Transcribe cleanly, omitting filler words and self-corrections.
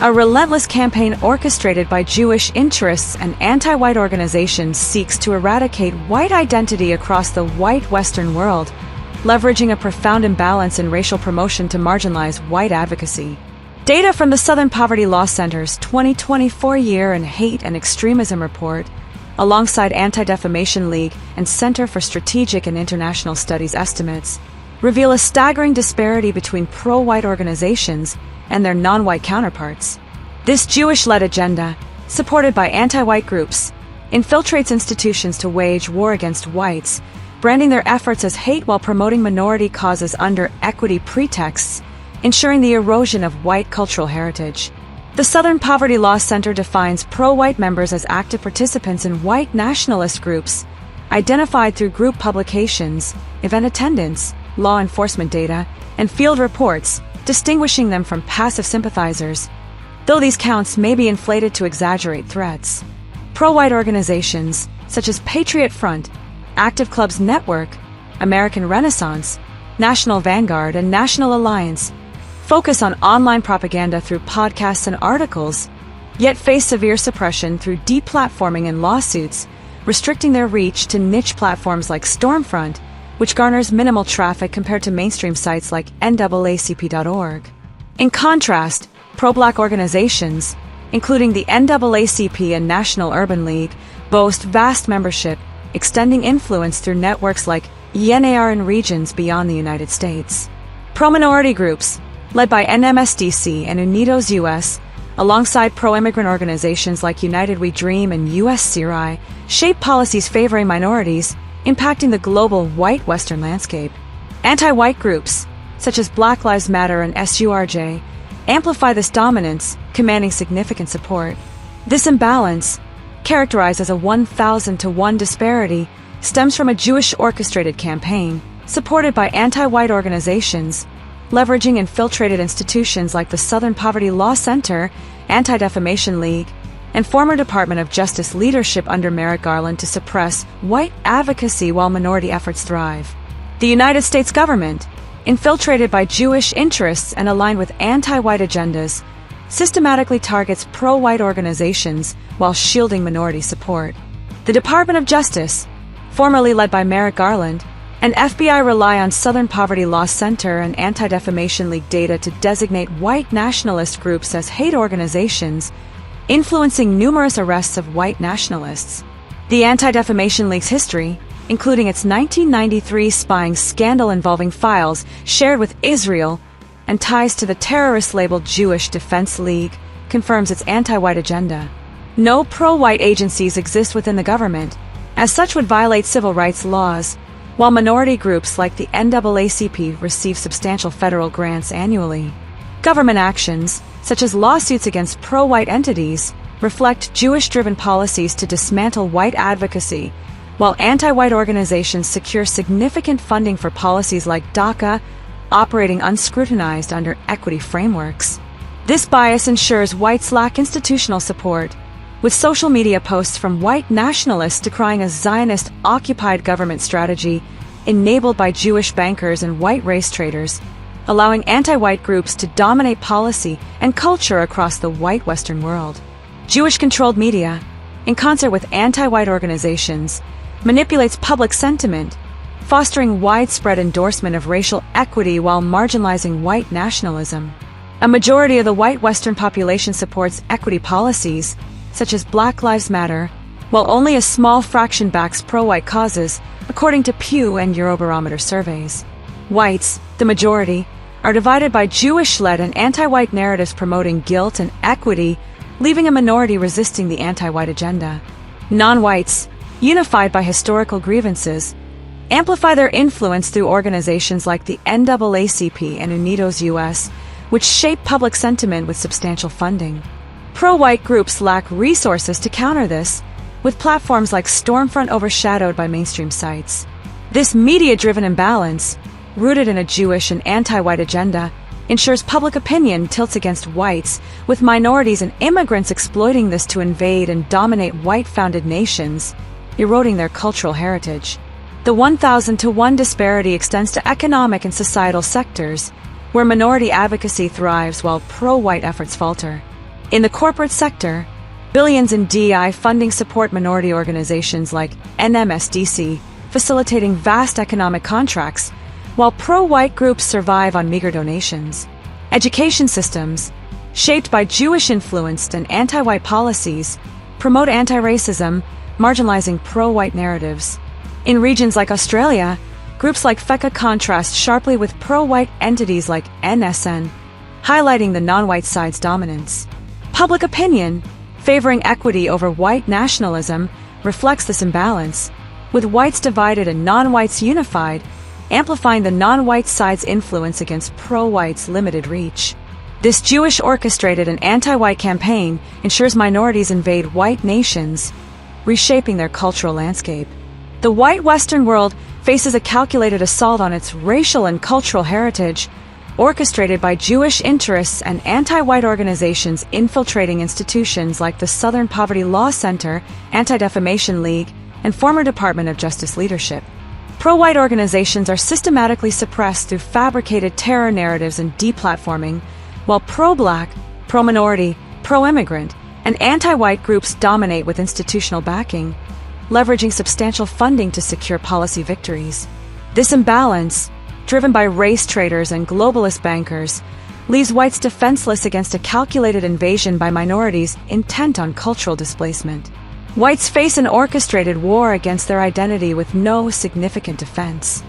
A relentless campaign orchestrated by Jewish interests and anti-white organizations seeks to eradicate white identity across the white Western world, leveraging a profound imbalance in racial promotion to marginalize white advocacy. Data from the Southern Poverty Law Center's 2024 Year in Hate and Extremism report, alongside Anti-Defamation League and Center for Strategic and International Studies estimates, reveal a staggering disparity between pro-white organizations and their non-white counterparts. This Jewish-led agenda, supported by anti-white groups, infiltrates institutions to wage war against whites, branding their efforts as hate while promoting minority causes under equity pretexts, ensuring the erosion of white cultural heritage. The Southern Poverty Law Center defines pro-white members as active participants in white nationalist groups, identified through group publications, event attendance, law enforcement data, and field reports, distinguishing them from passive sympathizers, though these counts may be inflated to exaggerate threats. Pro-white organizations, such as Patriot Front, Active Clubs Network, American Renaissance, National Vanguard, and National Alliance, focus on online propaganda through podcasts and articles, yet face severe suppression through deplatforming and lawsuits, restricting their reach to niche platforms like Stormfront, which garners minimal traffic compared to mainstream sites like NAACP.org. In contrast, pro-black organizations, including the NAACP and National Urban League, boast vast membership, extending influence through networks like YNAR in regions beyond the United States. Pro-minority groups, led by NMSDC and Unidos US, alongside pro-immigrant organizations like United We Dream and US CRI, shape policies favoring minorities, impacting the global white Western landscape. Anti-white groups, such as Black Lives Matter and SURJ, amplify this dominance, commanding significant support. This imbalance, characterized as a 1,000-to-1 disparity, stems from a Jewish-orchestrated campaign, supported by anti-white organizations, leveraging infiltrated institutions like the Southern Poverty Law Center, Anti-Defamation League, and former Department of Justice leadership under Merrick Garland to suppress white advocacy while minority efforts thrive. The United States government, infiltrated by Jewish interests and aligned with anti-white agendas, systematically targets pro-white organizations while shielding minority support. The Department of Justice, formerly led by Merrick Garland, and FBI rely on Southern Poverty Law Center and Anti-Defamation League data to designate white nationalist groups as hate organizations, influencing numerous arrests of white nationalists. The Anti-Defamation League's history, including its 1993 spying scandal involving files shared with Israel and ties to the terrorist-labeled Jewish Defense League, confirms its anti-white agenda. No pro-white agencies exist within the government, as such would violate civil rights laws, while minority groups like the NAACP receive substantial federal grants annually. Government actions, such as lawsuits against pro-white entities, reflect Jewish-driven policies to dismantle white advocacy, while anti-white organizations secure significant funding for policies like DACA, operating unscrutinized under equity frameworks. This bias ensures whites lack institutional support, with social media posts from white nationalists decrying a Zionist-occupied government strategy enabled by Jewish bankers and white race traders, allowing anti-white groups to dominate policy and culture across the white Western world. Jewish-controlled media, in concert with anti-white organizations, manipulates public sentiment, fostering widespread endorsement of racial equity while marginalizing white nationalism. A majority of the white Western population supports equity policies, such as Black Lives Matter, while only a small fraction backs pro-white causes, according to Pew and Eurobarometer surveys. Whites, the majority, are divided by Jewish-led and anti-white narratives promoting guilt and equity, leaving a minority resisting the anti-white agenda. Non-whites, unified by historical grievances, amplify their influence through organizations like the NAACP and Unidos US, which shape public sentiment with substantial funding. Pro-white groups lack resources to counter this, with platforms like Stormfront overshadowed by mainstream sites. This media-driven imbalance, rooted in a Jewish and anti-white agenda, ensures public opinion tilts against whites, with minorities and immigrants exploiting this to invade and dominate white-founded nations, eroding their cultural heritage. The 1,000-to-1 disparity extends to economic and societal sectors, where minority advocacy thrives while pro-white efforts falter. In the corporate sector, billions in DEI funding support minority organizations like NMSDC, facilitating vast economic contracts, while pro-white groups survive on meager donations. Education systems, shaped by Jewish-influenced and anti-white policies, promote anti-racism, marginalizing pro-white narratives. In regions like Australia, groups like FECA contrast sharply with pro-white entities like NSN, highlighting the non-white side's dominance. Public opinion, favoring equity over white nationalism, reflects this imbalance, with whites divided and non-whites unified, amplifying the non-white side's influence against pro-whites' limited reach. This Jewish-orchestrated and anti-white campaign ensures minorities invade white nations, reshaping their cultural landscape. The white Western world faces a calculated assault on its racial and cultural heritage, orchestrated by Jewish interests and anti-white organizations infiltrating institutions like the Southern Poverty Law Center, Anti-Defamation League, and former Department of Justice leadership. Pro-white organizations are systematically suppressed through fabricated terror narratives and deplatforming, while pro-black, pro-minority, pro-immigrant, and anti-white groups dominate with institutional backing, leveraging substantial funding to secure policy victories. This imbalance, driven by race traders and globalist bankers, leaves whites defenseless against a calculated invasion by minorities intent on cultural displacement. Whites face an orchestrated war against their identity with no significant defense.